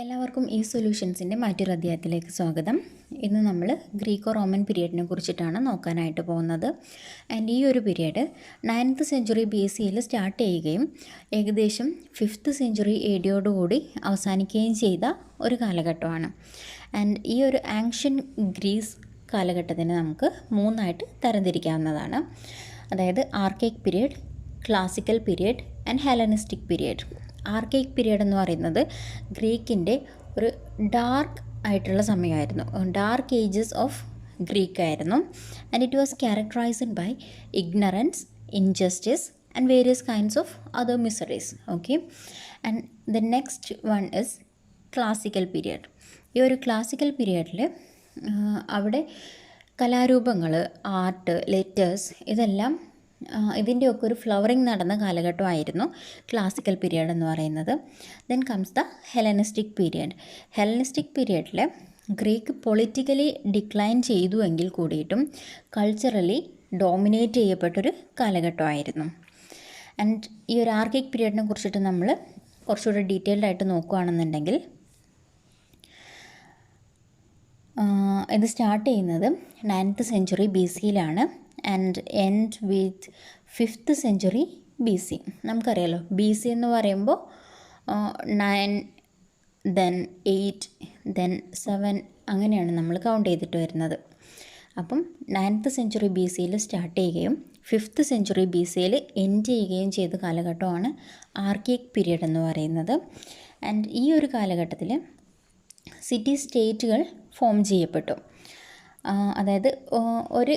എല്ലാവർക്കും ഈ സൊല്യൂഷൻസിൻ്റെ മറ്റൊരു അധ്യായത്തിലേക്ക് സ്വാഗതം. ഇന്ന് നമ്മൾ ഗ്രീക്കോ റോമൻ പീരിയഡിനെ കുറിച്ചിട്ടാണ് നോക്കാനായിട്ട് പോകുന്നത്. ആൻഡ് ഈ ഒരു period 9th century BC start ചെയ്യുകയും ഏകദേശം 5th സെഞ്ച്വറി AD യോടുകൂടി അവസാനിക്കുകയും ചെയ്ത ഒരു കാലഘട്ടമാണ്. ആൻഡ് ഈ ഒരു ആൻഷ്യൻ ഗ്രീസ് കാലഘട്ടത്തിന് നമുക്ക് മൂന്നായിട്ട് തരംതിരിക്കാവുന്നതാണ്. അതായത് archaic period, classical period and Hellenistic period. Archaic period എന്ന് പറയുന്നത് ഗ്രീക്കിൻ്റെ ഒരു ഡാർക്ക് ആയിട്ടുള്ള സമയമായിരുന്നു. ഡാർക്ക് ഏജസ് ഓഫ് ഗ്രീക്ക് ആയിരുന്നു. And it was characterised by ignorance, injustice and various kinds of other miseries. Okay, and the next one is classical period. ഈ ഒരു classical പീരിയഡിൽ അവിടെ കലാരൂപങ്ങൾ, ആർട്ട്, ലെറ്റേഴ്സ് ഇതെല്ലാം ഇതിൻ്റെയൊക്കെ ഒരു ഫ്ലവറിങ് നടന്ന കാലഘട്ടമായിരുന്നു ക്ലാസിക്കൽ പീരിയഡ് എന്ന് പറയുന്നത്. Then comes the Hellenistic period. Hellenistic പീരിയഡിൽ ഗ്രീക്ക് പൊളിറ്റിക്കലി ഡിക്ലൈൻ ചെയ്തു എങ്കിൽ കൂടിയിട്ടും കൾച്ചറലി ഡോമിനേറ്റ് ചെയ്യപ്പെട്ടൊരു കാലഘട്ടമായിരുന്നു. ആൻഡ് ഈ ഒരു ആർക്കൈക് പീരിയഡിനെ കുറിച്ചിട്ട് നമ്മൾ കുറച്ചുകൂടെ ഡീറ്റെയിൽഡ് ആയിട്ട് നോക്കുകയാണെന്നുണ്ടെങ്കിൽ ഇത് സ്റ്റാർട്ട് ചെയ്യുന്നത് 9th century BC and end with 5th century BC. നമുക്കറിയാലോ, BC എന്ന് പറയുമ്പോൾ 9, ദെൻ 8, ദെൻ 7 അങ്ങനെയാണ് നമ്മൾ കൗണ്ട് ചെയ്തിട്ട് വരുന്നത്. അപ്പം 9th സെഞ്ച്വറി BC സ്റ്റാർട്ട് ചെയ്യുകയും 5th സെഞ്ച്വറി BC എൻഡ് ചെയ്യുകയും ചെയ്ത കാലഘട്ടമാണ് ആർക്കൈക് പീരിയഡ് എന്ന് പറയുന്നത്. ആൻഡ് ഈ ഒരു കാലഘട്ടത്തിൽ സിറ്റി സ്റ്റേറ്റുകൾ ഫോം ചെയ്യപ്പെട്ടു. അതായത് ഒരു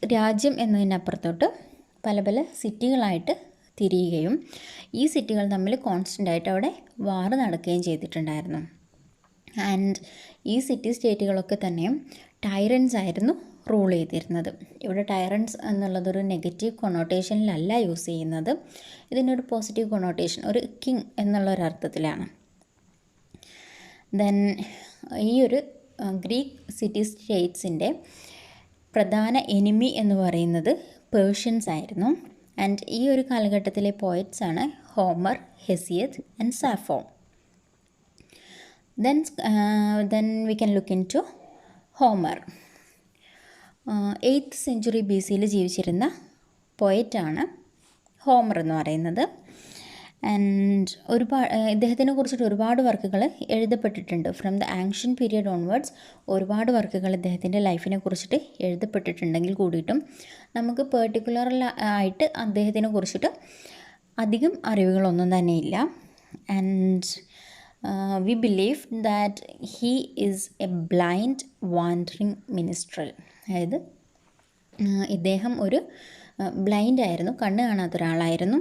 രാജ്യം എന്നതിനപ്പുറത്തോട്ട് പല പല സിറ്റികളായിട്ട് തിരിയുകയും ഈ സിറ്റികൾ തമ്മിൽ കോൺസ്റ്റൻ്റായിട്ട് അവിടെ വാർ നടക്കുകയും ചെയ്തിട്ടുണ്ടായിരുന്നു. ആൻഡ് ഈ സിറ്റി സ്റ്റേറ്റുകളൊക്കെ തന്നെയും ടൈറൻസ് ആയിരുന്നു റൂൾ ചെയ്തിരുന്നത്. ഇവിടെ ടൈറൻസ് എന്നുള്ളതൊരു നെഗറ്റീവ് കൊണോട്ടേഷനിലല്ല യൂസ് ചെയ്യുന്നത്. ഇതിനൊരു പോസിറ്റീവ് കൊണോട്ടേഷൻ, ഒരു കിങ് എന്നുള്ളൊരർത്ഥത്തിലാണ്. ദെൻ ഈ ഒരു ഗ്രീക്ക് സിറ്റി സ്റ്റേറ്റ്സിൻ്റെ പ്രധാന എനിമി എന്ന് പറയുന്നത് പേർഷ്യൻസ് ആയിരുന്നു. ആൻഡ് ഈ ഒരു കാലഘട്ടത്തിലെ പോയറ്റ്സാണ് Homer, Hesiod and Sappho. Then we can look into Homer. 8th century BC ജീവിച്ചിരുന്ന പോയറ്റാണ് ഹോമർ എന്ന് പറയുന്നത്. ആൻഡ് ഇദ്ദേഹത്തിനെ കുറിച്ചിട്ട് ഒരുപാട് വർക്കുകൾ എഴുതപ്പെട്ടിട്ടുണ്ട്. From the ancient period onwards ഒരുപാട് വർക്കുകൾ ഇദ്ദേഹത്തിൻ്റെ ലൈഫിനെ കുറിച്ചിട്ട് എഴുതപ്പെട്ടിട്ടുണ്ടെങ്കിൽ കൂടിയിട്ടും നമുക്ക് പെർട്ടിക്കുലർ ആയിട്ട് അദ്ദേഹത്തിനെ കുറിച്ചിട്ട് അധികം അറിവുകളൊന്നും തന്നെയില്ല. And we believe that he is A blind wandering minstrel. അതായത് ഇദ്ദേഹം ഒരു ബ്ലൈൻഡ് ആയിരുന്നു, കണ്ണ് കാണാത്ത ഒരാളായിരുന്നു.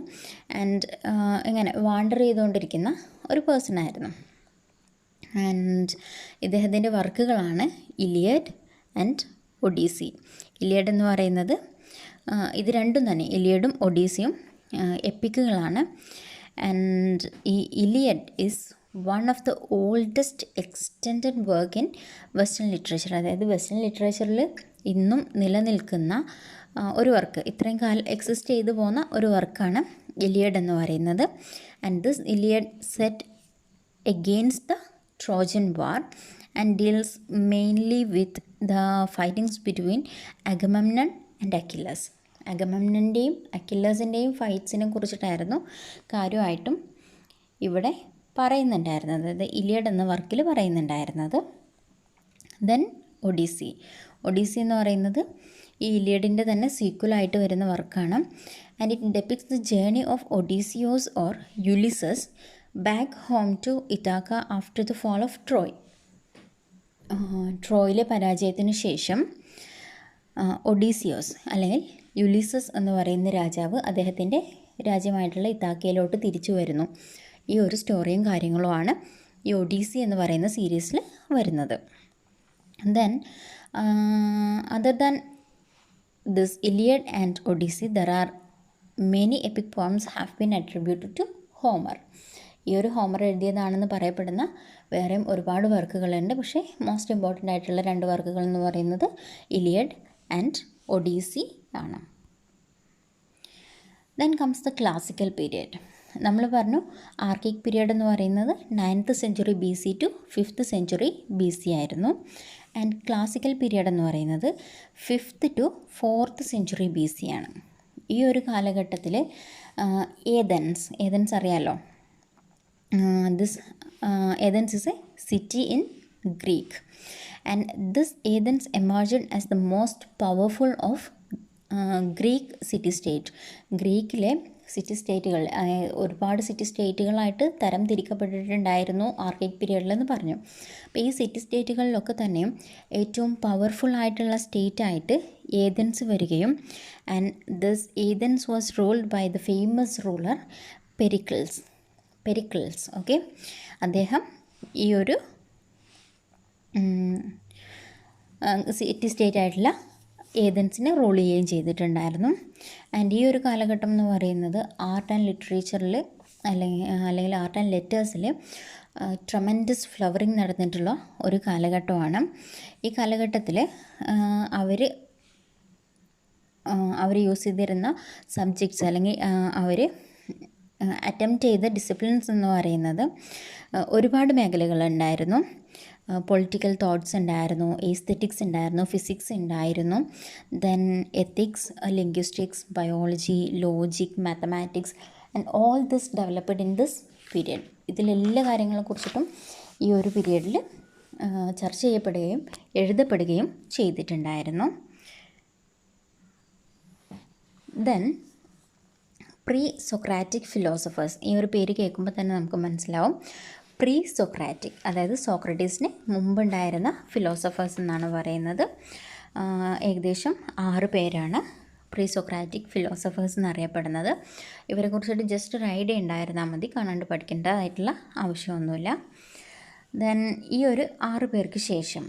ആൻഡ് ഇങ്ങനെ വാണ്ടർ ചെയ്തുകൊണ്ടിരിക്കുന്ന ഒരു പേഴ്സൺ ആയിരുന്നു. ആൻഡ് ഇദ്ദേഹത്തിൻ്റെ വർക്കുകളാണ് ഇലിയഡ് ആൻഡ് ഒഡീസി. ഇലിയഡ് എന്ന് പറയുന്നത് ഇത് രണ്ടും തന്നെ, ഇലിയഡും ഒഡീസിയും എപ്പിക്കുകളാണ്. ആൻഡ് ഈ Iliad is one of the oldest extended work in western literature. അതായത് വെസ്റ്റേൺ ലിറ്ററേച്ചറിൽ ഇന്നും നിലനിൽക്കുന്ന ഒരു വർക്ക്, ഇത്രയും കാലം എക്സിസ്റ്റ് ചെയ്തു പോകുന്ന ഒരു വർക്കാണ് ഇലിയഡ് എന്ന് പറയുന്നത്. And this Iliad set against the Trojan war and deals mainly with the fightings between Agamemnon and Achilles. അഗമെമ്നൻ്റെയും അക്കില്ലസിൻ്റെയും ഫൈറ്റ്സിനെ കുറിച്ചിട്ടായിരുന്നു കാര്യമായിട്ടും ഇവിടെ പറയുന്നുണ്ടായിരുന്നത്, അതായത് ഇലിയഡ് എന്ന വർക്കിൽ പറയുന്നുണ്ടായിരുന്നത്. ദെൻ ഒഡീസി. ഒഡീസി എന്ന് പറയുന്നത് ഈ ഇലിയഡിൻ്റെ തന്നെ സീക്വലായിട്ട് വരുന്ന വർക്കാണ്. And it depicts the journey of Odysseus or Ulysses back home to Ithaca after the fall of Troy. ട്രോയിലെ പരാജയത്തിന് ശേഷം ഒഡീസിയോസ് അല്ലെങ്കിൽ യുലിസസ് എന്ന് പറയുന്ന രാജാവ് അദ്ദേഹത്തിൻ്റെ രാജ്യമായിട്ടുള്ള ഇതാക്കയിലോട്ട് തിരിച്ചു വരുന്നു. ഈ ഒരു സ്റ്റോറിയും കാര്യങ്ങളുമാണ് ഈ ഒഡീസി എന്ന് പറയുന്ന സീരീസിൽ വരുന്നത്. Then other than this Iliad and Odyssey, there are many epic poems have been attributed to Homer. ഈ ഒരു ഹോമർ എഴുതിയതാണെന്ന് പറയപ്പെടുന്ന വേറെയും ഒരുപാട് വർക്കുകളുണ്ട്. പക്ഷേ മോസ്റ്റ് ഇമ്പോർട്ടൻ്റ് ആയിട്ടുള്ള 2 വർക്കുകൾ എന്ന് പറയുന്നത് ഇലിയഡ് ആൻഡ് ഒഡീസി ആണ്. Then comes the classical period. നമ്മൾ പറഞ്ഞു ആർക്കിക് പീരിയഡ് എന്ന് പറയുന്നത് 9th സെഞ്ച്വറി ബി സി ടു 5th സെഞ്ച്വറി ബി സി ആയിരുന്നു. ആൻഡ് ക്ലാസിക്കൽ പീരിയഡ് എന്ന് പറയുന്നത് 5th to 4th century BC C ആണ്. ഈ ഒരു കാലഘട്ടത്തിൽ ഏതൻസ് അറിയാലോ. Athens is a city in Greek, and this Athens emerged as the most powerful of Greek city state. ഗ്രീക്കിലെ സിറ്റി സ്റ്റേറ്റുകൾ ഒരുപാട് സിറ്റി സ്റ്റേറ്റുകളായിട്ട് തരം തിരിക്കപ്പെട്ടിട്ടുണ്ടായിരുന്നു ആർക്കിക് പീരിയഡിലെന്ന് പറഞ്ഞു. അപ്പോൾ ഈ സിറ്റി സ്റ്റേറ്റുകളിലൊക്കെ തന്നെ ഏറ്റവും പവർഫുൾ ആയിട്ടുള്ള സ്റ്റേറ്റായിട്ട് ഏതൻസ് വരികയും and this Athens was ruled by the famous ruler Pericles. Okay, അദ്ദേഹം ഈ ഒരു സിറ്റി സ്റ്റേറ്റ് ആയിട്ടുള്ള ഏതൻസിനെ റൂൾ ചെയ്യുകയും ചെയ്തിട്ടുണ്ടായിരുന്നു. ആൻഡ് ഈ ഒരു കാലഘട്ടം എന്ന് പറയുന്നത് ആർട്ട് ആൻഡ് ലിറ്ററേച്ചറിൽ അല്ലെങ്കിൽ ആർട്ട് ആൻഡ് ലെറ്റേഴ്സിൽ ട്രമൻഡസ് ഫ്ലവറിങ് നടന്നിട്ടുള്ള ഒരു കാലഘട്ടമാണ്. ഈ കാലഘട്ടത്തിൽ അവർ യൂസ് ചെയ്തിരുന്ന സബ്ജക്ട്സ് അല്ലെങ്കിൽ അവർ അറ്റംപ്റ്റ് ചെയ്ത ഡിസിപ്ലിൻസ് എന്ന് പറയുന്നത് ഒരുപാട് മേഖലകളുണ്ടായിരുന്നു. പൊളിറ്റിക്കൽ തോട്ട്സ് ഉണ്ടായിരുന്നു, എസ്തെറ്റിക്സ് ഉണ്ടായിരുന്നു, ഫിസിക്സ് ഉണ്ടായിരുന്നു, then ethics, linguistics, biology, logic, mathematics and all this developed in this period. ഇതിലെല്ലാ കാര്യങ്ങളെക്കുറിച്ചിട്ടും ഈ ഒരു പീരിയഡിൽ ചർച്ച ചെയ്യപ്പെടുകയും എഴുതപ്പെടുകയും ചെയ്തിട്ടുണ്ടായിരുന്നു. Then pre Socratic philosophers. ഈ ഒരു പേര് കേൾക്കുമ്പോൾ തന്നെ നമുക്ക് മനസ്സിലാവും പ്രീ സോക്രാറ്റിക്, അതായത് സോക്രട്ടീസിന് മുമ്പുണ്ടായിരുന്ന ഫിലോസഫേഴ്സ് എന്നാണ് പറയുന്നത്. ഏകദേശം 6 പേരാണ് പ്രീ സോക്രാറ്റിക് ഫിലോസഫേഴ്സ് എന്നറിയപ്പെടുന്നത്. ഇവരെക്കുറിച്ചിട്ട് ജസ്റ്റ് ഒരു ഐഡിയ ഉണ്ടായിരുന്നാൽ മതി, കാണാണ്ട് പഠിക്കേണ്ടതായിട്ടുള്ള ആവശ്യമൊന്നുമില്ല. ദെൻ ഈ ഒരു 6 പേർക്ക് ശേഷം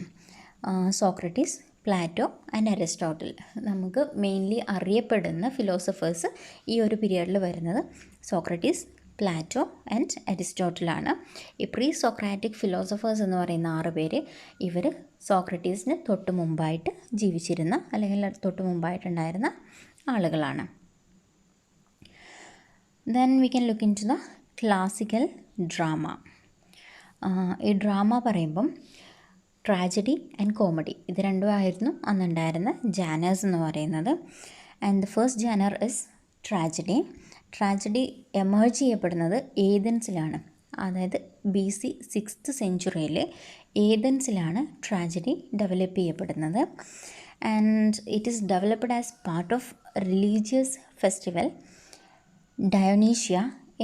സോക്രട്ടീസ്, പ്ലാറ്റോ ആൻഡ് അരിസ്റ്റോട്ടിൽ, നമുക്ക് മെയിൻലി അറിയപ്പെടുന്ന ഫിലോസഫേഴ്സ് ഈ ഒരു പീരിയഡിൽ വരുന്നത് സോക്രട്ടീസ്, പ്ലാറ്റോ ആൻഡ് അരിസ്റ്റോട്ടിലാണ്. ഈ പ്രീ സോക്രാറ്റിക് ഫിലോസഫേഴ്സ് എന്ന് പറയുന്ന 6 പേര് ഇവർ സോക്രട്ടീസിന് തൊട്ട് മുമ്പായിട്ട് ജീവിച്ചിരുന്ന അല്ലെങ്കിൽ തൊട്ട് മുമ്പായിട്ടുണ്ടായിരുന്ന ആളുകളാണ്. Then we can look into the classical drama. ഈ ഡ്രാമ പറയുമ്പം ട്രാജഡി ആൻഡ് കോമഡി ഇത് രണ്ടുമായിരുന്നു അന്നുണ്ടായിരുന്ന ജാനേഴ്സ് എന്ന് പറയുന്നത്. And the first genre is tragedy. Tragedy emerge ചെയ്യപ്പെടുന്നത് ഏതൻസിലാണ്, അതായത് ബി സി 6th സെഞ്ച്വറിയിൽ ഏതൻസിലാണ് ട്രാജഡി ഡെവലപ്പ് ചെയ്യപ്പെടുന്നത്. And it is developed as part of religious festival Dionysia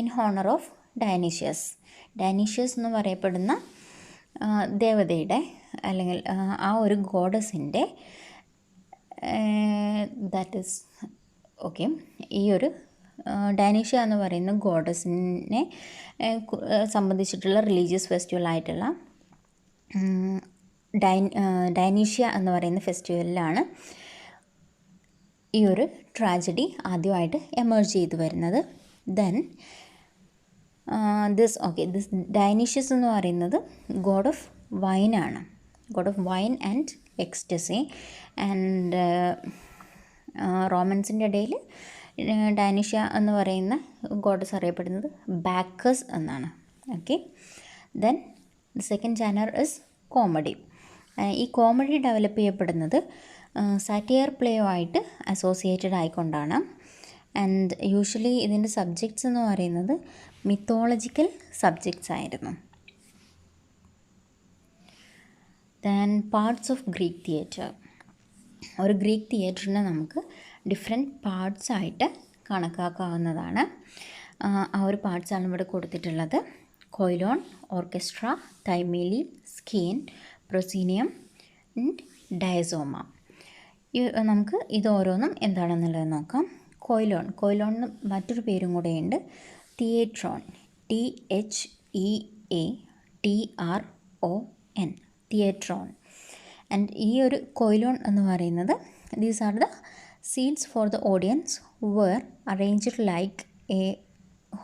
in honour of Dionysus എന്ന് പറയപ്പെടുന്ന ദേവതയുടെ അല്ലെങ്കിൽ ആ ഒരു ഗോഡസിൻ്റെ ദാറ്റ് ഈസ് ഓക്കെ. ഈ ഒരു ഡയനീഷ്യ എന്ന് പറയുന്ന ഗോഡസിനെ സംബന്ധിച്ചിട്ടുള്ള റിലീജിയസ് ഫെസ്റ്റിവലായിട്ടുള്ള ഡയനീഷ്യ എന്ന് പറയുന്ന ഫെസ്റ്റിവലിലാണ് ഈ ഒരു ട്രാജഡി ആദ്യമായിട്ട് എമേർജ് ചെയ്തു വരുന്നത്. ദെൻ ദിസ് ഡയനീഷ്യസ് എന്ന് പറയുന്നത് ഗോഡ് ഓഫ് വൈനാണ്, god of wine and ecstasy. And റോമൻസിൻ്റെ ഇടയിൽ ഡയനീഷ്യ എന്ന് പറയുന്ന ഗോഡസ് അറിയപ്പെടുന്നത് ബാക്കസ് എന്നാണ്. Okay. Then the second genre is comedy. ഈ കോമഡി ഡെവലപ്പ് ചെയ്യപ്പെടുന്നത് സാറ്റിയർ പ്ലേയോ ആയിട്ട് അസോസിയേറ്റഡ് ആയിക്കൊണ്ടാണ്. ആൻഡ് യൂഷ്വലി ഇതിൻ്റെ സബ്ജക്ട്സ് എന്ന് പറയുന്നത് മിത്തോളജിക്കൽ സബ്ജക്ട്സ് ആയിരുന്നു. Then parts of Greek theatre. ഒരു ഗ്രീക്ക് തിയേറ്ററിനെ നമുക്ക് ഡിഫറെൻറ്റ് പാർട്സ് ആയിട്ട് കണക്കാക്കാവുന്നതാണ്. ആ ഒരു പാർട്സാണ് ഇവിടെ കൊടുത്തിട്ടുള്ളത്. Koilon, orchestra, thymele, skene, proscenium and diazoma. നമുക്ക് ഇത് ഓരോന്നും എന്താണെന്നുള്ളത് നോക്കാം. കൊയിലോണിന് മറ്റൊരു പേരും കൂടെയുണ്ട്, തിയേട്രോൺ, THEATRON, തിയേട്രോൺ. ആൻഡ് ഈ ഒരു കൊയിലോൺ എന്ന് പറയുന്നത് these are the seats for the audience were arranged like a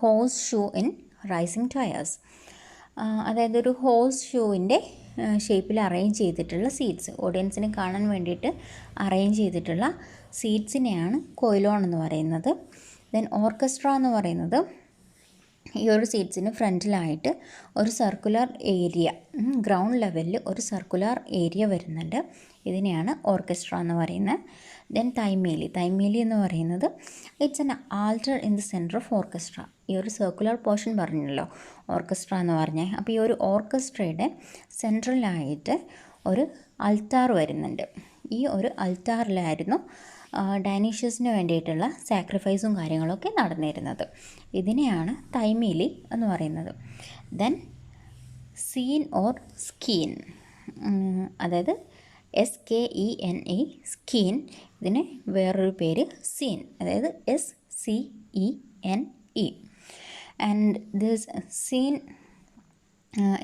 horseshoe in rising tiers. അതായത് ഒരു ഹോഴ്സ് ഷൂവിൻ്റെ ഷേപ്പിൽ അറേഞ്ച് ചെയ്തിട്ടുള്ള സീറ്റ്സ്, ഓഡിയൻസിനെ കാണാൻ വേണ്ടിയിട്ട് അറേഞ്ച് ചെയ്തിട്ടുള്ള സീറ്റ്സിനെയാണ് കൊയിലോൺ എന്ന് പറയുന്നത്. ദെൻ ഓർക്കസ്ട്ര എന്ന് പറയുന്നത് ഈ ഒരു സീറ്റ്സിന് ഫ്രണ്ടിലായിട്ട് ഒരു സർക്കുലർ ഏരിയ, ഗ്രൗണ്ട് ലെവലിൽ ഒരു സർക്കുലർ ഏരിയ വരുന്നുണ്ട്. ഇതിനെയാണ് ഓർക്കസ്ട്ര എന്ന് പറയുന്നത്. ദെൻ തൈമേലി എന്ന് പറയുന്നത് it's an alter in the centre of orchestra. ഈ ഒരു സർക്കുലർ പോർഷൻ പറഞ്ഞല്ലോ ഓർക്കസ്ട്ര എന്ന് പറഞ്ഞേ. അപ്പോൾ ഈ ഒരു ഓർക്കസ്ട്രയുടെ സെൻട്രലായിട്ട് ഒരു അൾത്താർ വരുന്നുണ്ട്. ഈ ഒരു അൾത്താറിലായിരുന്നു ഡൈനീഷ്യസിന് വേണ്ടിയിട്ടുള്ള സാക്രിഫൈസും കാര്യങ്ങളൊക്കെ നടന്നിരുന്നത്. ഇതിനെയാണ് തൈമേലി എന്ന് പറയുന്നത്. ദെൻ സീൻ ഓർ സ്കീൻ, അതായത് SKENE, സ്കീൻ. ഇതിന് വേറൊരു പേര് സീൻ, അതായത് SCENE. And this scene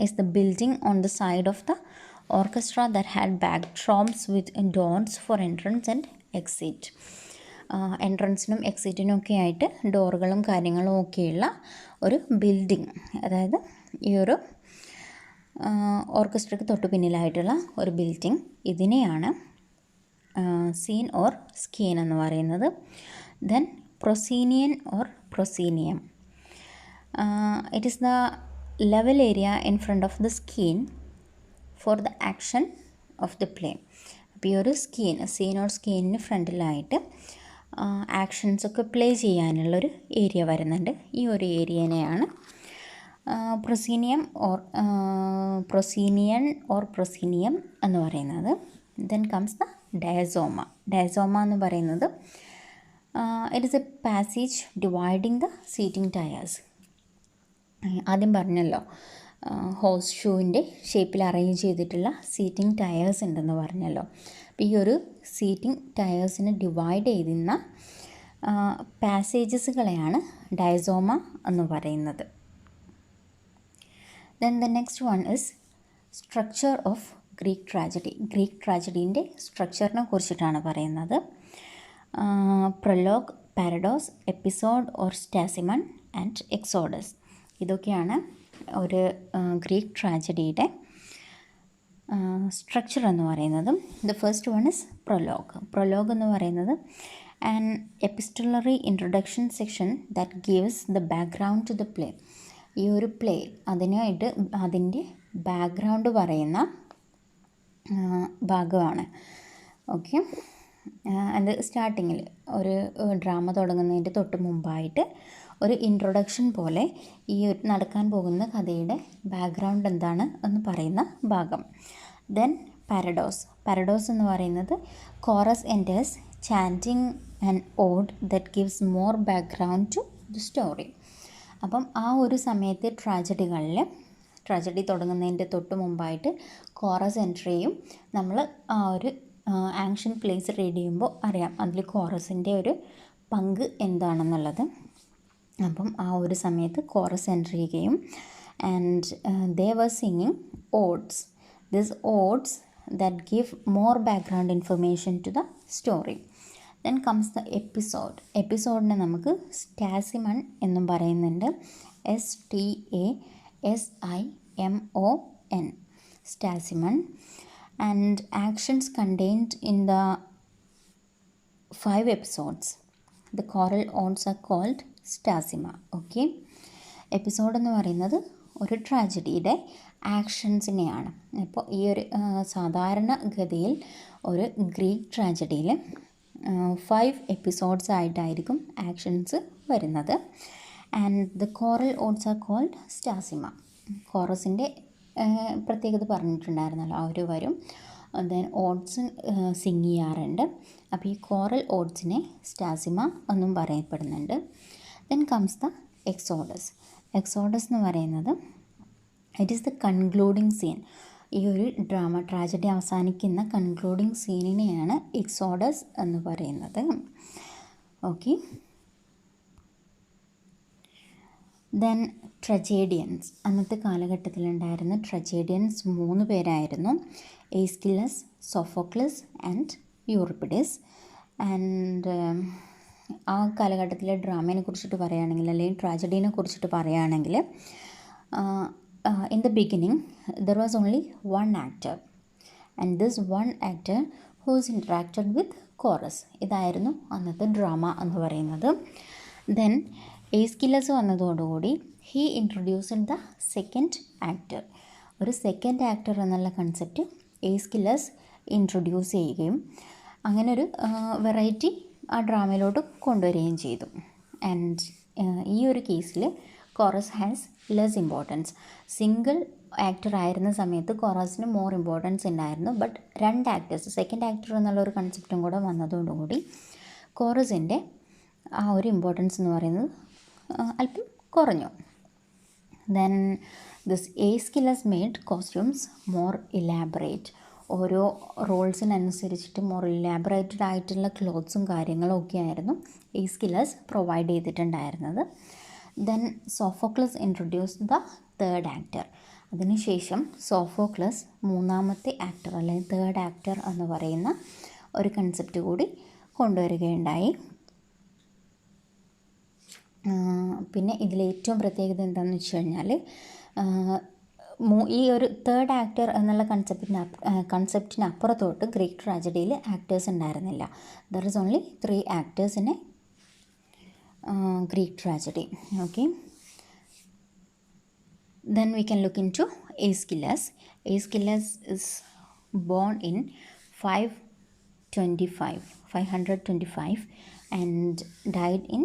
is the building on the side of the orchestra that had backdrops with doors for entrance and exit. എൻട്രൻസിനും എക്സിറ്റിനും ഒക്കെ ആയിട്ട് ഡോറുകളും കാര്യങ്ങളും ഒക്കെയുള്ള ഒരു ബിൽഡിംഗ്, അതായത് ഈ ഒരു ഓർക്കസ്ട്രയ്ക്ക് തൊട്ട് പിന്നിലായിട്ടുള്ള ഒരു ബിൽഡിംഗ്, ഇതിനെയാണ് സീൻ ഓർ സ്കീൻ എന്ന് പറയുന്നത്. Then proscenion or proscenium, it is the level area in front of the skin for the action of the play. അപ്പോൾ ഈ ഒരു സീൻ ഓർ സ്കീനിന് ഫ്രണ്ടിലായിട്ട് ആക്ഷൻസ് ഒക്കെ പ്ലേ ചെയ്യാനുള്ളൊരു ഏരിയ വരുന്നുണ്ട്. ഈ ഒരു ഏരിയനെയാണ് പ്രൊസീനിയൻ ഓർ പ്രൊസീനിയം എന്ന് പറയുന്നത്. ദെൻ കംസ് ദ ഡയസോമ എന്ന് പറയുന്നത് it is A passage dividing the seating tyres. ആദ്യം പറഞ്ഞല്ലോ ഹോഴ്സ് ഷൂവിൻ്റെ ഷേപ്പിൽ അറേഞ്ച് ചെയ്തിട്ടുള്ള സീറ്റിംഗ് ടയേഴ്സ് ഉണ്ടെന്ന് പറഞ്ഞല്ലോ. അപ്പോൾ ഈ ഒരു സീറ്റിംഗ് ടയേഴ്സിനെ ഡിവൈഡ് ചെയ്യുന്ന പാസേജസുകളെയാണ് ഡയസോമ എന്ന് പറയുന്നത്. Then the next one is structure of Greek tragedy. Greek ട്രാജഡീൻ്റെ സ്ട്രക്ചറിനെ കുറിച്ചിട്ടാണ് പറയുന്നത്. Prologue, parodos, episode or stasimon and exodos. ഇതൊക്കെയാണ് ഒരു ഗ്രീക്ക് ട്രാജഡിയുടെ സ്ട്രക്ചർ എന്ന് പറയുന്നത്. The first one is prologue എന്ന് പറയുന്നത് an epistolary introduction section that gives the background to the play. ഈ ഒരു പ്ലേ അതിനായിട്ട് അതിൻ്റെ ബാക്ക്ഗ്രൗണ്ട് പറയുന്ന ഭാഗമാണ്. ഓക്കെ, അത് സ്റ്റാർട്ടിങ്ങിൽ ഒരു ഡ്രാമ തുടങ്ങുന്നതിൻ്റെ തൊട്ട് മുമ്പായിട്ട് ഒരു ഇൻട്രൊഡക്ഷൻ പോലെ ഈ നടക്കാൻ പോകുന്ന കഥയുടെ ബാക്ക്ഗ്രൗണ്ട് എന്താണ് എന്ന് പറയുന്ന ഭാഗം. ദെൻ പാരഡോസ് എന്ന് പറയുന്നത് chorus enters chanting and ode that gives more background to the story. അപ്പം ആ ഒരു സമയത്ത് ട്രാജഡി തുടങ്ങുന്നതിൻ്റെ തൊട്ട് മുമ്പായിട്ട് കോറസ് എൻട്രി ചെയ്യും. നമ്മൾ ആ ഒരു ആക്ഷൻ പ്ലേസ് റീഡ് ചെയ്യുമ്പോൾ അറിയാം അതിൽ കോറസിൻ്റെ ഒരു പങ്ക് എന്താണെന്നുള്ളത്. അപ്പം ആ ഒരു സമയത്ത് കോറസ് എൻട്രി ചെയ്യുകയും and they were singing odes. This odes that give more background information to the story. Then comes the എപ്പിസോഡിനെ നമുക്ക് സ്റ്റാസിമൺ എന്നും പറയുന്നുണ്ട്. STASIMON, stasimon. And actions contained in the 5 episodes. The choral odds are called stasima. Okay, episode എന്ന് പറയുന്നത് ഒരു ട്രാജഡിയുടെ ആക്ഷൻസിനെയാണ്. അപ്പോൾ ഈ ഒരു സാധാരണ ഗതിയിൽ ഒരു ഗ്രീക്ക് ട്രാജഡിയിൽ 5 എപ്പിസോഡ്സ് ആയിട്ടായിരിക്കും ആക്ഷൻസ് വരുന്നത്. And the choral odes are called stasima. കോറസിൻ്റെ പ്രത്യേകത പറഞ്ഞിട്ടുണ്ടായിരുന്നല്ലോ, അവർ വരും. ദെൻ ഓഡ്സ് സിങ് ചെയ്യാറുണ്ട്. അപ്പോൾ ഈ കോറൽ ഓഡ്സിനെ സ്റ്റാസിമ എന്നും പറയപ്പെടുന്നുണ്ട്. ദെൻ കംസ് ദ എക്സോഡസ് എന്ന് പറയുന്നത് it is the concluding scene. ഈ ഒരു ട്രാജഡി അവസാനിക്കുന്ന കൺക്ലൂഡിങ് സീനിനെയാണ് എക്സോഡസ് എന്ന് പറയുന്നത്. Okay, then tragedians. അന്നത്തെ കാലഘട്ടത്തിലുണ്ടായിരുന്ന ട്രജേഡിയൻസ് 3 പേരായിരുന്നു. Aeschylus, Sophocles and Euripides. And ആ കാലഘട്ടത്തിലെ ഡ്രാമയെ കുറിച്ചിട്ട് പറയുകയാണെങ്കിൽ, അല്ലെങ്കിൽ ട്രാജഡീനെ കുറിച്ചിട്ട് പറയുകയാണെങ്കിൽ, in the beginning there was only one actor and this one actor who's interacted with chorus. ഇതായിരുന്നു അന്നത്തെ ഡ്രാമ എന്ന് പറയുന്നത്. ദെൻ എയ്സ്കില്ലസ് വന്നതോടുകൂടി he introduced the second actor. ഒരു സെക്കൻഡ് ആക്ടർ എന്നുള്ള കൺസെപ്റ്റ് എയ്സ്കില്ലസ് ഇൻട്രൊഡ്യൂസ് ചെയ്യുകയും അങ്ങനെ ഒരു വെറൈറ്റി ആ ഡ്രാമയിലോട്ട് കൊണ്ടുവരികയും ചെയ്തു. ആൻഡ് ഈ ഒരു കേസിൽ chorus has less importance. Single actor ആയിരുന്ന സമയത്ത് കോറസിന് മോർ ഇമ്പോർട്ടൻസ് ഉണ്ടായിരുന്നു. ബട്ട് രണ്ട് ആക്ടേഴ്സ്, സെക്കൻഡ് ആക്ടർ എന്നുള്ള ഒരു കൺസെപ്റ്റും കൂടെ വന്നതോടുകൂടി കോറസിൻ്റെ ആ ഒരു ഇമ്പോർട്ടൻസ് എന്ന് പറയുന്നത് അല്പം കുറഞ്ഞു. Then this Aeschylus made costumes more elaborate. ഓരോ റോൾസിനനുസരിച്ചിട്ട് മോർ ഇലാബറേറ്റഡ് ആയിട്ടുള്ള ക്ലോത്ത്സും കാര്യങ്ങളും ഒക്കെ ആയിരുന്നു എയ്സ്കില്ലസ് പ്രൊവൈഡ് ചെയ്തിട്ടുണ്ടായിരുന്നത്. Then Sophocles introduced the third actor. അതിനുശേഷം സോഫോക്ലസ് മൂന്നാമത്തെ ആക്ടർ അല്ലെങ്കിൽ തേർഡ് ആക്ടർ എന്ന് പറയുന്ന ഒരു കൺസെപ്റ്റ് കൂടി കൊണ്ടുവരികയുണ്ടായി. പിന്നെ ഇതിലേറ്റവും പ്രത്യേകത എന്താണെന്ന് വെച്ച് കഴിഞ്ഞാൽ ഈ ഒരു തേർഡ് ആക്ടർ എന്നുള്ള കൺസെപ്റ്റിന് അപ്പുറത്തോട്ട് ഗ്രീക്ക് ട്രാജഡിയിൽ ആക്ടേഴ്സ് ഉണ്ടായിരുന്നില്ല. There is only 3 actors in A Greek tragedy. Okay. Then we can look into Aeschylus. Aeschylus is born in 525 and died in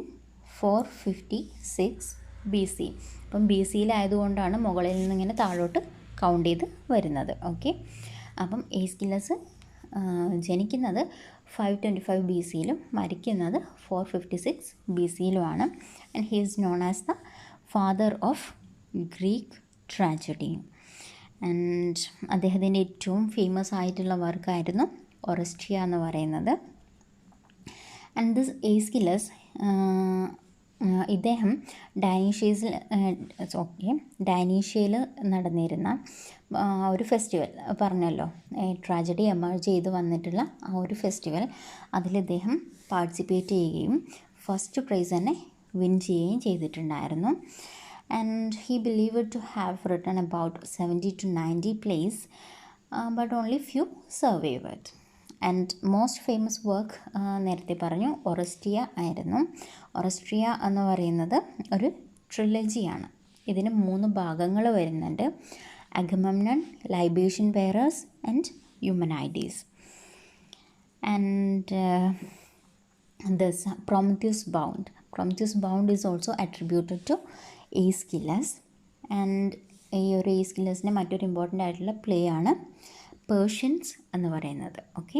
456 BC. അപ്പം ബി സിയിലായതുകൊണ്ടാണ് മുകളിൽ നിന്നിങ്ങനെ താഴോട്ട് കൗണ്ട് ചെയ്ത് വരുന്നത്. ഓക്കെ, അപ്പം എയ്സ്കില്ലസ് ജനിക്കുന്നത് 525 ബി സിയിലും മരിക്കുന്നത് 456 ബി സിയിലുമാണ്. And he is known as the father of Greek tragedy. And അദ്ദേഹത്തിൻ്റെ ഏറ്റവും ഫേമസ് ആയിട്ടുള്ള വർക്കായിരുന്നു ഒറസ്റ്റിയ എന്ന് പറയുന്നത്. ആൻഡ് ദിസ് എയ്സ്കില്ലസ് ഇദ്ദേഹം ഡൈനീഷ്യയിൽ നടന്നിരുന്ന ഒരു ഫെസ്റ്റിവൽ പറഞ്ഞല്ലോ, ട്രാജഡി എമർജ് ചെയ്ത് വന്നിട്ടുള്ള ആ ഒരു ഫെസ്റ്റിവൽ, അതിൽ ഇദ്ദേഹം പാർട്ടിസിപ്പേറ്റ് ചെയ്യുകയും ഫസ്റ്റ് പ്രൈസ് തന്നെ വിൻ ചെയ്യുകയും ചെയ്തിട്ടുണ്ടായിരുന്നു. And he believed to have written about 70 to 90 plays, but only few survived. And most famous work നേരത്തെ പറഞ്ഞു ഒറസ്റ്റിയ ആയിരുന്നു. ഒറസ്ട്രിയ എന്ന് പറയുന്നത് ഒരു ട്രിലജിയാണ്. ഇതിന് 3 ഭാഗങ്ങൾ വരുന്നുണ്ട്: Agamemnon, libation bearers and Eumenides. And this Prometheus bound is also attributed to Aeschylus. And ഈ ഒരു എയ്സ്കില്ലസിൻ്റെ മറ്റൊരു ഇമ്പോർട്ടൻ്റ് ആയിട്ടുള്ള പ്ലേ ആണ് പേർഷ്യൻസ് എന്ന് പറയുന്നത്. Okay,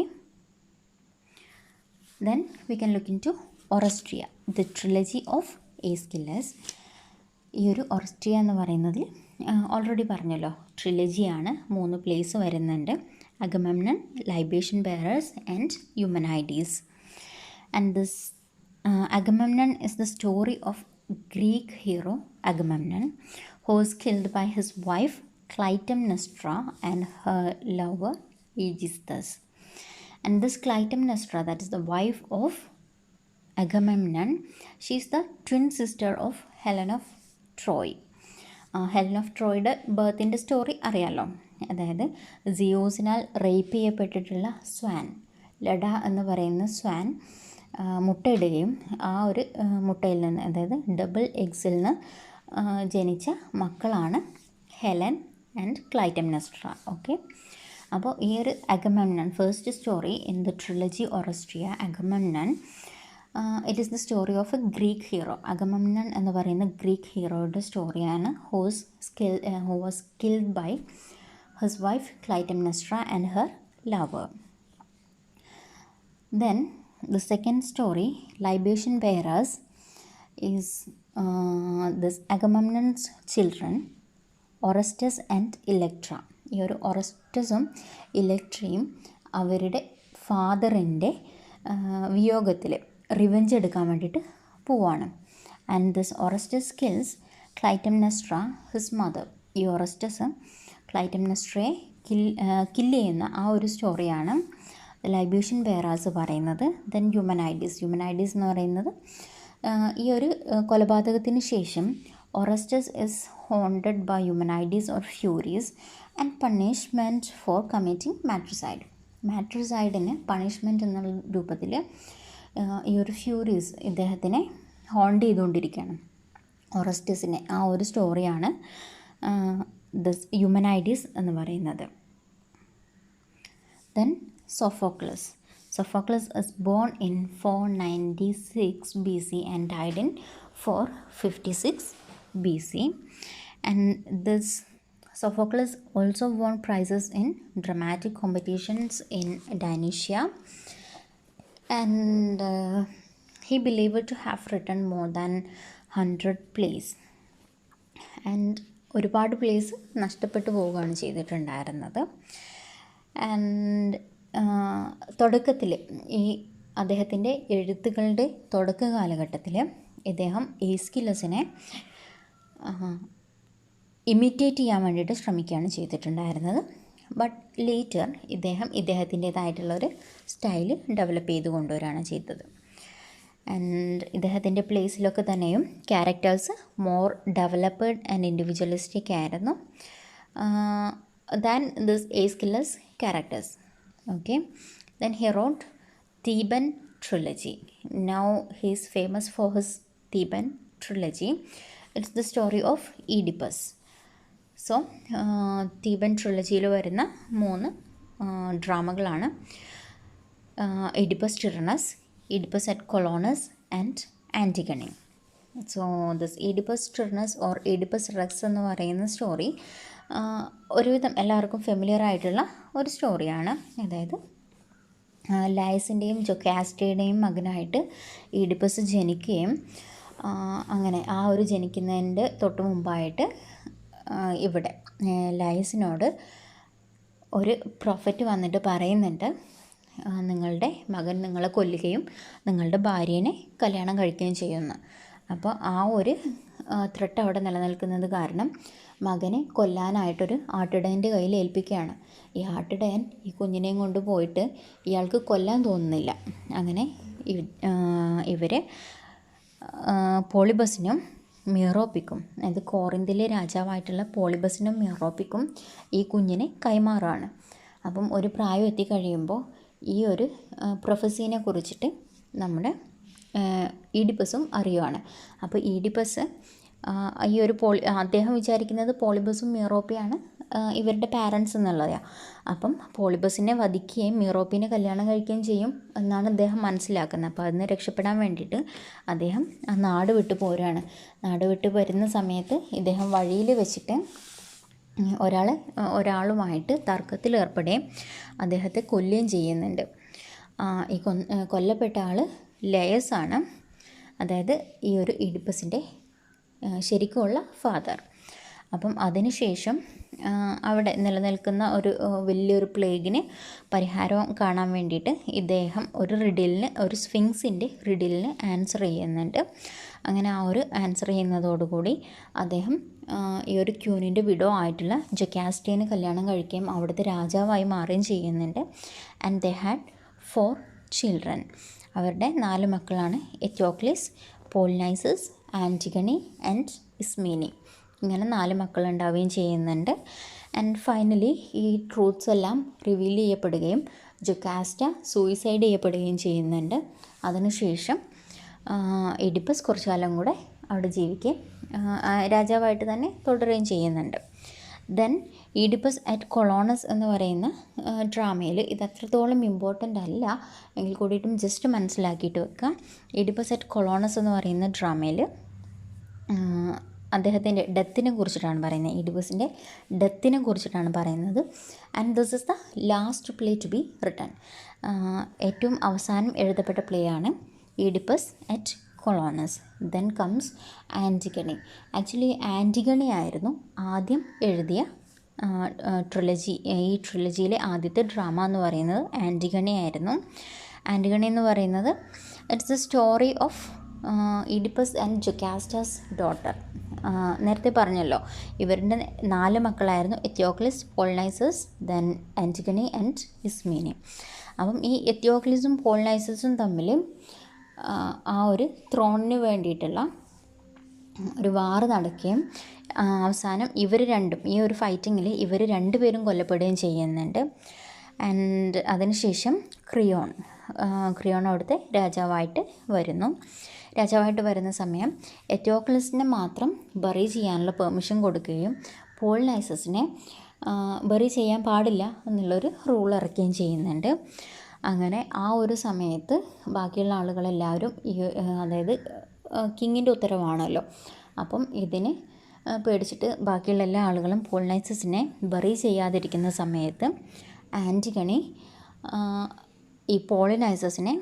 then we can look into Oresteia, the trilogy of Aeschylus. ഈ ഒരു ഒറസ്ട്രിയ എന്ന് പറയുന്നതിൽ ഓൾറെഡി പറഞ്ഞല്ലോ, ട്രിലജിയാണ്, 3 പ്ലേസ് വരുന്നുണ്ട്: Agamemnon, libation bearers and Eumenides. And this Agamemnon is the story of Greek hero Agamemnon, who was killed by his wife Clytemnestra and her lover Aegisthus. And this Clytemnestra, that is the wife of Agamemnon, she is the twin sister of Helen of Troy. Helen of ട്രോയുടെ ബർത്തിൻ്റെ story അറിയാമല്ലോ. അതായത് സിയോസിനാൽ rape ചെയ്യപ്പെട്ടിട്ടുള്ള swan, ലഡ എന്ന് പറയുന്ന swan മുട്ടയിടുകയും ആ ഒരു മുട്ടയിൽ നിന്ന്, അതായത് ഡബിൾ എഗ്സിൽ നിന്ന് ജനിച്ച മക്കളാണ് ഹെലൻ ആൻഡ് ക്ലൈറ്റംനെസ്ട്ര. ഓക്കെ, അപ്പോൾ ഈ ഒരു Agamemnon, first story in the trilogy Oresteia, Agamemnon, it is the story of a Greek hero. Agamemnon എന്ന് പറയുന്ന ഗ്രീക്ക് ഹീറോയുടെ സ്റ്റോറിയാണ് who was killed by his wife Clytemnestra and her lover. Then the second story, Libation Bearers, is this Agamemnon's children, Orestes and Electra. ഈ ഒരു ഒറസ്റ്റസും ഇലക്ട്രയും അവരുടെ ഫാദറിൻ്റെ വിയോഗത്തിൽ revenge എടുക്കാൻ വേണ്ടിയിട്ട് പോവാണ്. And this Orestes kills Clytemnestra, his mother. ഈ Orestes ക്ലൈറ്റംനെസ്ട്രയെ kill ചെയ്യുന്ന ആ ഒരു സ്റ്റോറിയാണ് ലൈബേഷ്യൻ ബെയറാസ് പറയുന്നത്. ദെൻ യുമനൈഡീസ് എന്ന് പറയുന്നത് ഈ ഒരു കൊലപാതകത്തിന് ശേഷം Orestes is haunted by Eumenides or Furies and punishment for committing matricide. മാട്രിസൈഡിന് പണിഷ്മെൻറ്റ് എന്നുള്ള രൂപത്തിൽ ഈ ഒരു ഫ്യൂരീസ് ഇദ്ദേഹത്തിനെ ഹോണ്ട് ചെയ്തുകൊണ്ടിരിക്കുകയാണ്. ഒറസ്റ്റസിനെ ആ ഒരു സ്റ്റോറിയാണ് ദിസ് യുമനൈഡീസ് എന്ന് പറയുന്നത്. Then സോഫോക്ലസ്. Sophocles is born in 496 BC and died in 456 BC. And this Sophocles also won prizes in dramatic competitions in Danesia, and he believed to have written more than 100 plays. And ഒരുപാട് place നഷ്ടപ്പെട്ടു പോവുകയാണ് ചെയ്തിട്ടുണ്ടായിരുന്നത്. And തുടക്കത്തിൽ ഈ അദ്ദേഹത്തിൻ്റെ എഴുത്തുകളുടെ തുടക്ക കാലഘട്ടത്തിൽ ഇദ്ദേഹം എസ്കിലസിനെ ഇമിറ്റേറ്റ് ചെയ്യാൻ വേണ്ടിയിട്ട് ശ്രമിക്കുകയാണ് ചെയ്തിട്ടുണ്ടായിരുന്നത്. ബട്ട് ലേറ്റർ ഇദ്ദേഹത്തിൻ്റേതായിട്ടുള്ളൊരു സ്റ്റൈല് ഡെവലപ്പ് ചെയ്ത് കൊണ്ടുവരികയാണ് ചെയ്തത്. ആൻഡ് ഇദ്ദേഹത്തിൻ്റെ പ്ലേസിലൊക്കെ തന്നെയും characters more developed and individualistic ആയിരുന്നു than this Aeschylus characters. Okay, then he wrote Theban trilogy. Now he is famous for his Theban trilogy. It's the story of Oedipus. So Theban trilogyയിൽ വരുന്ന 3 ഡ്രാമകളാണ് Oedipus Tyrannus, Oedipus at Colonus and Antigone. So this Oedipus Tyrannus or Oedipus Rex എന്ന് പറയുന്ന story ഒരുവിധം എല്ലാവർക്കും familiar ആയിട്ടുള്ള ഒരു സ്റ്റോറിയാണ്. അതായത് ലയസിൻ്റെയും ജൊക്കാസ്റ്റയുടെയും മകനായിട്ട് Oedipus ജനിക്കുകയും അങ്ങനെ ആ ഒരു ജനിക്കുന്നതിൻ്റെ തൊട്ട് മുമ്പായിട്ട് ഇവിടെ ലയസിനോട് ഒരു പ്രൊഫറ്റ് വന്നിട്ട് പറയുന്നുണ്ട്, നിങ്ങളുടെ മകൻ നിങ്ങളെ കൊല്ലുകയും നിങ്ങളുടെ ഭാര്യേനെ കല്യാണം കഴിക്കുകയും ചെയ്യുമെന്ന്. അപ്പോൾ ആ ഒരു ത്രെട്ട് അവിടെ നിലനിൽക്കുന്നത് കാരണം മകനെ കൊല്ലാനായിട്ടൊരു ആട്ടിടയൻ്റെ കയ്യിൽ ഏൽപ്പിക്കുകയാണ്. ഈ ആട്ടിടയൻ ഈ കുഞ്ഞിനെയും കൊണ്ട് പോയിട്ട് ഇയാൾക്ക് കൊല്ലാൻ തോന്നുന്നില്ല. അങ്ങനെ ഇവർ പോളിബസിനും മീറോപ്പിക്കും, അതായത് കോറിന്തിലെ രാജാവായിട്ടുള്ള പോളിബസിനും മീറോപ്പിക്കും ഈ കുഞ്ഞിനെ കൈമാറുകയാണ്. അപ്പം ഒരു പ്രായം എത്തിക്കഴിയുമ്പോൾ ഈ ഒരു പ്രൊഫസീനെ കുറിച്ചിട്ട് നമ്മുടെ ഈഡിപ്പസും അറിയുവാണ്. അപ്പോൾ ഈഡിപ്പസ് ഈ ഒരു അദ്ദേഹം വിചാരിക്കുന്നത് പോളിബസും മീറോപ്പിയാണ് ഇവരുടെ പാരൻസ് എന്നുള്ളതാണ്. അപ്പം പോളിബസിനെ വധിക്കുകയും മീറോപ്പിനെ കല്യാണം കഴിക്കുകയും ചെയ്യും എന്നാണ് അദ്ദേഹം മനസ്സിലാക്കുന്നത്. അപ്പോൾ അതിന് രക്ഷപ്പെടാൻ വേണ്ടിയിട്ട് അദ്ദേഹം നാട് വിട്ടു പോരുകയാണ്. നാട് വിട്ട് വരുന്ന സമയത്ത് ഇദ്ദേഹം വഴിയിൽ വെച്ചിട്ട് ഒരാളുമായിട്ട് തർക്കത്തിൽ ഏർപ്പെടുകയും അദ്ദേഹത്തെ കൊല്ലുകയും ചെയ്യുന്നുണ്ട്. ഈ കൊല്ലപ്പെട്ട ആൾ ലയസ് ആണ്, അതായത് ഈ ഒരു ഈഡിപ്പസിൻ്റെ ശരിക്കുമുള്ള ഫാദർ. അപ്പം അതിനുശേഷം അവിടെ നിലനിൽക്കുന്ന ഒരു വലിയൊരു പ്ലേഗിന് പരിഹാരം കാണാൻ വേണ്ടിയിട്ട് ഇദ്ദേഹം ഒരു സ്ഫിങ്സിൻ്റെ റിഡിലിന് ആൻസർ ചെയ്യുന്നുണ്ട്. അങ്ങനെ ആ ഒരു ആൻസർ ചെയ്യുന്നതോടുകൂടി അദ്ദേഹം ഈ ഒരു ക്യൂനിൻ്റെ വിഡോ ആയിട്ടുള്ള ജൊക്കാസ്റ്റേനെ കല്യാണം കഴിക്കുകയും അവിടുത്തെ രാജാവായി മാറുകയും ചെയ്യുന്നുണ്ട്. And they had 4 children. അവരുടെ 4 മക്കളാണ് എത്യോക്ലിസ്, പോളിനൈസസ്, ആൻറ്റിഗണി ആൻഡ് ഇസ്മീനി. ഇങ്ങനെ 4 മക്കളുണ്ടാവുകയും ചെയ്യുന്നുണ്ട്. ആൻഡ് ഫൈനലി ഈ ട്രൂത്ത്സ് എല്ലാം റിവീൽ ചെയ്യപ്പെടുകയും ജൊക്കാസ്റ്റ സൂയിസൈഡ് ചെയ്യപ്പെടുകയും ചെയ്യുന്നുണ്ട്. അതിനുശേഷം എഡിപ്പസ് കുറച്ചു കാലം കൂടെ അവിടെ ജീവിക്കുകയും രാജാവായിട്ട് തന്നെ തുടരുകയും ചെയ്യുന്നുണ്ട്. ദെൻ ഈഡിപ്പസ് അറ്റ് കൊളോണസ് എന്ന് പറയുന്ന ഡ്രാമയിൽ ഇത് അത്രത്തോളം ഇമ്പോർട്ടൻ്റ് അല്ല എങ്കിൽ കൂടിയിട്ടും ജസ്റ്റ് മനസ്സിലാക്കിയിട്ട് വെക്കുക. ഈഡിപ്പസ് അറ്റ് കൊളോണസ് എന്ന് പറയുന്ന ഡ്രാമയിൽ അദ്ദേഹത്തിൻ്റെ ഡെത്തിനെ കുറിച്ചിട്ടാണ് പറയുന്നത്, ഈഡിപ്പസിൻ്റെ ഡെത്തിനെ കുറിച്ചിട്ടാണ് പറയുന്നത്. And this is the last play to be written. ഏറ്റവും അവസാനം എഴുതപ്പെട്ട പ്ലേ ആണ് Oedipus at Colonus. Then comes Antigone. Actually Antigone ആയിരുന്നു ആദ്യം എഴുതിയ ട്രിലജി. ഈ ട്രിലജിയിലെ ആദ്യത്തെ ഡ്രാമ എന്ന് പറയുന്നത് ആൻറ്റിഗണി ആയിരുന്നു. ആൻറ്റിഗണി എന്ന് പറയുന്നത് it's the story of Oedipus and Jocasta's daughter. നേരത്തെ പറഞ്ഞല്ലോ ഇവരുടെ 4 മക്കളായിരുന്നു, എത്യോക്ലിസ്, പോളിനൈസസ്, ദെൻ ആൻറ്റിഗണി ആൻഡ് ഇസ്മീനി. അപ്പം ഈ എത്യോക്ലിസും പോളിനൈസസും തമ്മിൽ ആ ഒരു ത്രോണിന് വേണ്ടിയിട്ടുള്ള ഒരു വാറ് നടക്കുകയും അവസാനം ഇവർ രണ്ടും ഈ ഒരു ഫൈറ്റിങ്ങിൽ ഇവർ 2 പേരും കൊല്ലപ്പെടുകയും ചെയ്യുന്നുണ്ട്. ആൻഡ് അതിനുശേഷം ക്രിയോൺ അവിടുത്തെ രാജാവായിട്ട് വരുന്നു. രാജാവായിട്ട് വരുന്ന സമയം എറ്റോക്ലസിനെ മാത്രം ബറി ചെയ്യാനുള്ള പെർമിഷൻ കൊടുക്കുകയും പോളിനൈസസിനെ ബറി ചെയ്യാൻ പാടില്ല എന്നുള്ളൊരു റൂൾ ഇറക്കുകയും ചെയ്യുന്നുണ്ട്. അങ്ങനെ ആ ഒരു സമയത്ത് ബാക്കിയുള്ള ആളുകളെല്ലാവരും അതായത് കിങ്ങിൻ്റെ ഉത്തരവാണല്ലോ, അപ്പം ഇതിന് പേടിച്ചിട്ട് ബാക്കിയുള്ള എല്ലാ ആളുകളും പോളിനൈസസിനെ ബറി ചെയ്യാതിരിക്കുന്ന സമയത്ത് ആൻറ്റിഗണി ഈ പോളിനൈസസിനെ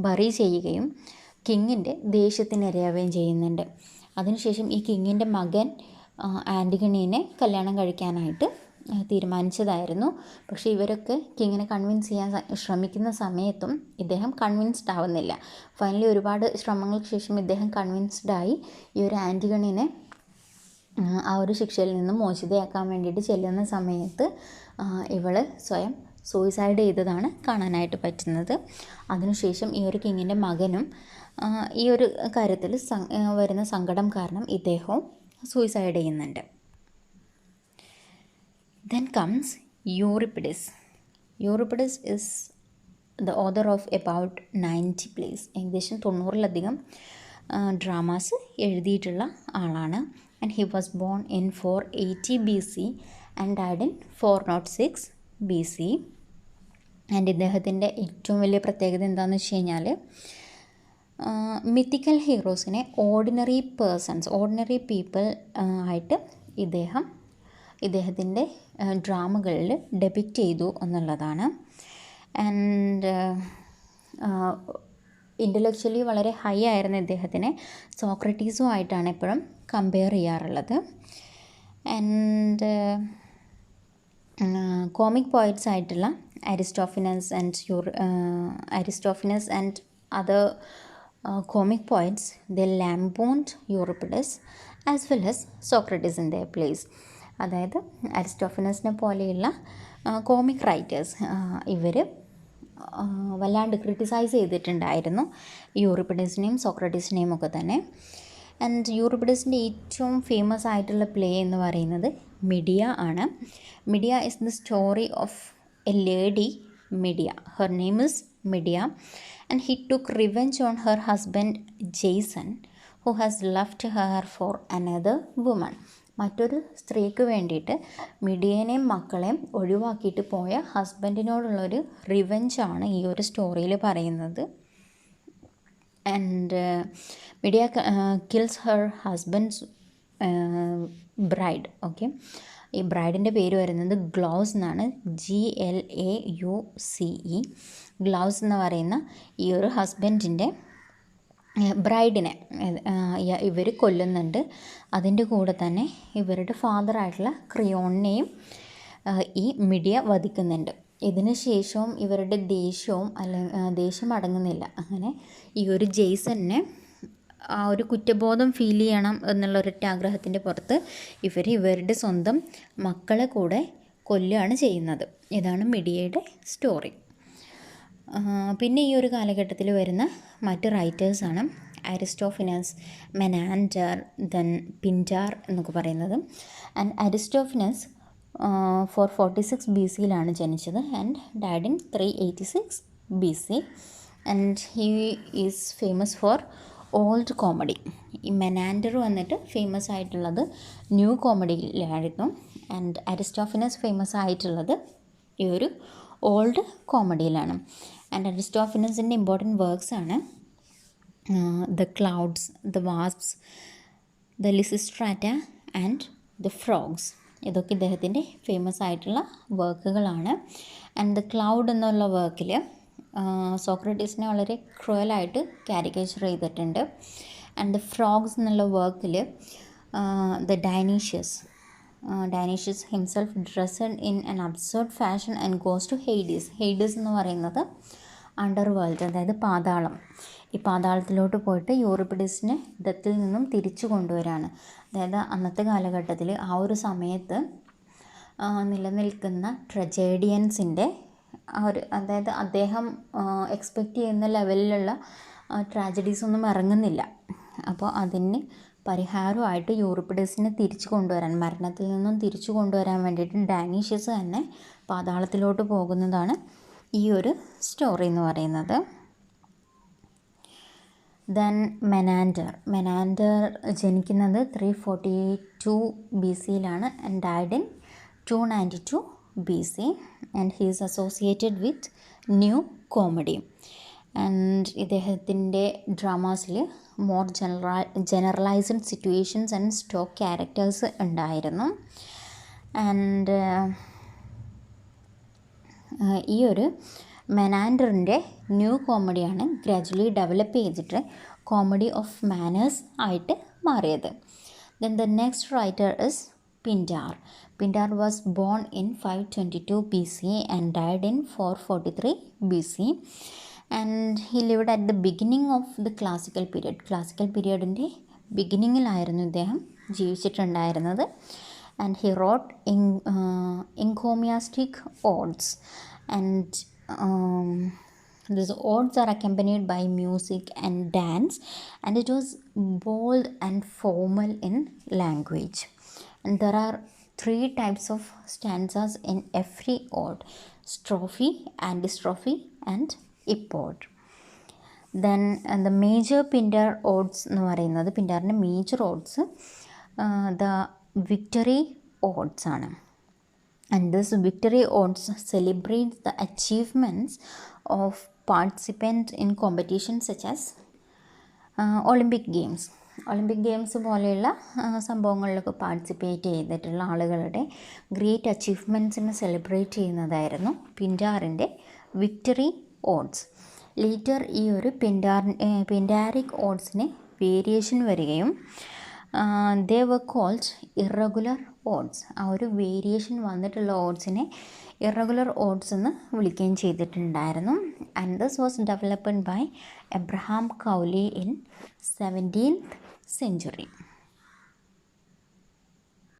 ബറി ചെയ്യുകയും കിങ്ങിൻ്റെ ദേഷ്യത്തിനിരയാവുകയും ചെയ്യുന്നുണ്ട്. അതിനുശേഷം ഈ കിങ്ങിൻ്റെ മകൻ ആൻറ്റിഗണീനെ കല്യാണം കഴിക്കാനായിട്ട് തീരുമാനിച്ചതായിരുന്നു. പക്ഷേ ഇവരൊക്കെ കിങ്ങിനെ കൺവിൻസ് ചെയ്യാൻ ശ്രമിക്കുന്ന സമയത്തും ഇദ്ദേഹം കൺവിൻസ്ഡ് ആവുന്നില്ല. ഫൈനലി ഒരുപാട് ശ്രമങ്ങൾക്ക് ശേഷം ഇദ്ദേഹം കൺവിൻസ്ഡായി ഈ ഒരു ആൻറ്റിഗണീനെ ആ ഒരു ശിക്ഷയിൽ നിന്നും മോചിതയാക്കാൻ വേണ്ടിയിട്ട് ചെല്ലുന്ന സമയത്ത് ഇവൾ സ്വയം സൂയിസൈഡ് ചെയ്തതാണ് കാണാനായിട്ട് പറ്റുന്നത്. അതിനുശേഷം ഈ ഒരു കിങ്ങിൻ്റെ മകനും ഈ ഒരു കാര്യത്തിൽ വരുന്ന സങ്കടം കാരണം ഇദ്ദേഹവും സൂയിസൈഡ് ചെയ്യുന്നുണ്ട്. Then comes Euripides. Euripides is the author of about 90 plays. ഏകദേശം 90-ലധികം ഡ്രാമാസ് എഴുതിയിട്ടുള്ള ആളാണ്. And he was born in 480 BC and died in 406 BC. And ഇദ്ദേഹത്തിൻ്റെ ഏറ്റവും വലിയ പ്രത്യേകത എന്താണെന്ന് വെച്ച് കഴിഞ്ഞാൽ മിത്തിക്കൽ ഹീറോസിനെ ഓർഡിനറി പീപ്പിൾ ആയിട്ട് ഇദ്ദേഹത്തിൻ്റെ ഡ്രാമകളിൽ ഡെപിക്റ്റ് ചെയ്തു എന്നുള്ളതാണ്. ആൻഡ് ഇൻ്റലക്ച്വലി വളരെ ഹൈ ആയിരുന്ന ഇദ്ദേഹത്തിനെ സോക്രട്ടീസുമായിട്ടാണ് എപ്പോഴും കമ്പയർ ചെയ്യാറുള്ളത്. ആൻഡ് കോമിക് പോയറ്റ്സ് ആയിട്ടുള്ള Aristophanes and other comic poets the lampooned Euripides as well as Socrates in their plays. അതായത് അരിസ്റ്റോഫിനസിനെ പോലെയുള്ള കോമിക് റൈറ്റേഴ്സ് ഇവർ വല്ലാണ്ട് ക്രിട്ടിസൈസ് ചെയ്തിട്ടുണ്ടായിരുന്നു യൂറിപ്പിഡസിനെയും സോക്രട്ടീസിനെയും ഒക്കെ തന്നെ. ആൻഡ് യൂറിപ്പിഡസിൻ്റെ ഏറ്റവും ഫേമസ് ആയിട്ടുള്ള പ്ലേ എന്ന് പറയുന്നത് മിഡിയ ആണ്. Medea is the story of a lady Medea. Her name is Medea and he took revenge on her husband Jason who has left her for another woman. മറ്റൊരു സ്ത്രീക്ക് വേണ്ടിയിട്ട് മിഡിയനെയും മക്കളെയും ഒഴിവാക്കിയിട്ട് പോയ ഹസ്ബൻഡിനോടുള്ളൊരു റിവെഞ്ചാണ് ഈ ഒരു സ്റ്റോറിയിൽ പറയുന്നത്. And Medea kills her husband's bride. Okay, ഈ ബ്രൈഡിൻ്റെ പേര് വരുന്നത് ഗ്ലൗസ് എന്നാണ്. GLAUCE. ഗ്ലൗസ് എന്ന് പറയുന്ന ഈ ഒരു ഹസ്ബൻഡിൻ്റെ ബ്രൈഡിനെ ഇവർ കൊല്ലുന്നുണ്ട്. അതിൻ്റെ കൂടെ തന്നെ ഇവരുടെ ഫാദറായിട്ടുള്ള ക്രിയോണിനെയും ഈ മിഡിയ വധിക്കുന്നുണ്ട്. ഇതിന് ശേഷവും ഇവരുടെ ദേഷ്യം അടങ്ങുന്നില്ല. അങ്ങനെ ഈ ഒരു ജെയ്സണിനെ ആ ഒരു കുറ്റബോധം ഫീൽ ചെയ്യണം എന്നുള്ളൊരൊറ്റ ആഗ്രഹത്തിൻ്റെ പുറത്ത് ഇവരുടെ സ്വന്തം മക്കളെ കൂടെ കൊല്ലുകയാണ് ചെയ്യുന്നത്. ഇതാണ് മിഡിയയുടെ സ്റ്റോറി. പിന്നെ ഈ ഒരു കാലഘട്ടത്തിൽ വരുന്ന മറ്റ് റൈറ്റേഴ്സാണ് അരിസ്റ്റോഫിനസ്, മെനാൻഡർ, ദെൻ പിൻഡാർ എന്നൊക്കെ പറയുന്നത്. ആൻഡ് അരിസ്റ്റോഫിനസ് 446 BC ജനിച്ചത് and died in 386 BC. And he is famous for old comedy. ഈ മെനാൻഡർ വന്നിട്ട് ഫേമസ് ആയിട്ടുള്ളത് ന്യൂ കോമഡിയിലായിരുന്നു. ആൻഡ് അരിസ്റ്റോഫിനസ് ഫേമസ് ആയിട്ടുള്ളത് ഈ ഒരു ഓൾഡ് കോമഡിയിലാണ്. ആൻഡ് അരിസ്റ്റോഫിനസിൻ്റെ ഇമ്പോർട്ടൻറ്റ് വർക്ക്സ് ആണ് the Clouds, the Wasps, the Lysistrata and the Frogs. ഇതൊക്കെ ഇദ്ദേഹത്തിൻ്റെ ഫേമസ് ആയിട്ടുള്ള വർക്കുകളാണ്. ആൻഡ് ദ ക്ലൗഡ് എന്നുള്ള വർക്കിൽ സോക്രട്ടീസിനെ വളരെ ക്രൂവലായിട്ട് കാരിക്കേച്ചർ ചെയ്തിട്ടുണ്ട്. ആൻഡ് ദ ഫ്രോഗ്സ് എന്നുള്ള വർക്കിൽ the Dionysus himself dressed in an absurd fashion and goes to Hades. Hades എന്ന് പറയുന്നത് അണ്ടർ വേൾഡ്, അതായത് പാതാളം. ഈ പാതാളത്തിലോട്ട് പോയിട്ട് യൂറിപ്പിഡസിനെ ഡെത്തിൽ നിന്നും തിരിച്ചു കൊണ്ടുവരാണ്. അതായത് അന്നത്തെ കാലഘട്ടത്തിൽ ആ ഒരു സമയത്ത് നിലനിൽക്കുന്ന ട്രജേഡിയൻസിൻ്റെ അതായത് അദ്ദേഹം എക്സ്പെക്റ്റ് ചെയ്യുന്ന ലെവലിലുള്ള ട്രാജഡീസൊന്നും ഇറങ്ങുന്നില്ല. അപ്പോൾ അതിന് പരിഹാരമായിട്ട് യൂറിപ്പിഡസിനെ തിരിച്ചു കൊണ്ടുവരാൻ, മരണത്തിൽ നിന്നും തിരിച്ചു കൊണ്ടുവരാൻ വേണ്ടിയിട്ട് ഡൈനീഷ്യസ് തന്നെ പാതാളത്തിലോട്ട് പോകുന്നതാണ് ഈ ഒരു സ്റ്റോറി എന്ന് പറയുന്നത്. ദെൻ മെനാൻഡർ ജനിക്കുന്നത് 342 BC-യിലാണ് and died in 292 BC, and he is associated with new comedy. And ഇദ്ദേഹത്തിൻ്റെ ഡ്രാമാസിൽ more generalised situations and stock characters ഉണ്ടായിരുന്നു. ആൻഡ് ഈ ഒരു മെനാൻഡറിൻ്റെ ന്യൂ കോമഡിയാണ് ഗ്രാജുവലി ഡെവലപ്പ് ചെയ്തിട്ട് കോമഡി ഓഫ് മാനേഴ്സ് ആയിട്ട് മാറിയത്. Then the next writer is Pindar. Pindar was born in 522 BC and died in 443 BC, and he lived at the beginning of the classical period. Classical പീരിയഡിൻ്റെ ബിഗിനിങ്ങിലായിരുന്നു ഇദ്ദേഹം ജീവിച്ചിട്ടുണ്ടായിരുന്നത്. And he wrote encomiastic odes, and these odes are accompanied by music and dance, and it was bold and formal in language. And there are 3 types of stanzas in every ode: strophe, antistrophe, and epode. Then the major Pindar odes എന്ന് പറയുന്നത്, പിൻഡാറിൻ്റെ major odes the victory odes ആണ്. And this victory odes celebrates the achievements of participants in competitions such as Olympic Games. Olympic Games പോലെയുള്ള സംഭവങ്ങളിലൊക്കെ participate ചെയ്തിട്ടുള്ള ആളുകളുടെ great അച്ചീവ്മെൻറ്റ്സിനെ celebrate ചെയ്യുന്നതായിരുന്നു പിൻഡാറിൻ്റെ വിക്ടറി ഓഡ്സ്. ലേറ്റർ ഈ ഒരു പിൻഡാരിക് ഓഡ്സിന് വേരിയേഷൻ വരികയും they were called irregular odes. ആ ഒരു വേരിയേഷൻ വന്നിട്ടുള്ള ഓഡ്സിനെ ഇറഗുലർ ഓഡ്സ് എന്ന് വിളിക്കുകയും ചെയ്തിട്ടുണ്ടായിരുന്നു. And this was developed by Abraham Cowley in 17th century.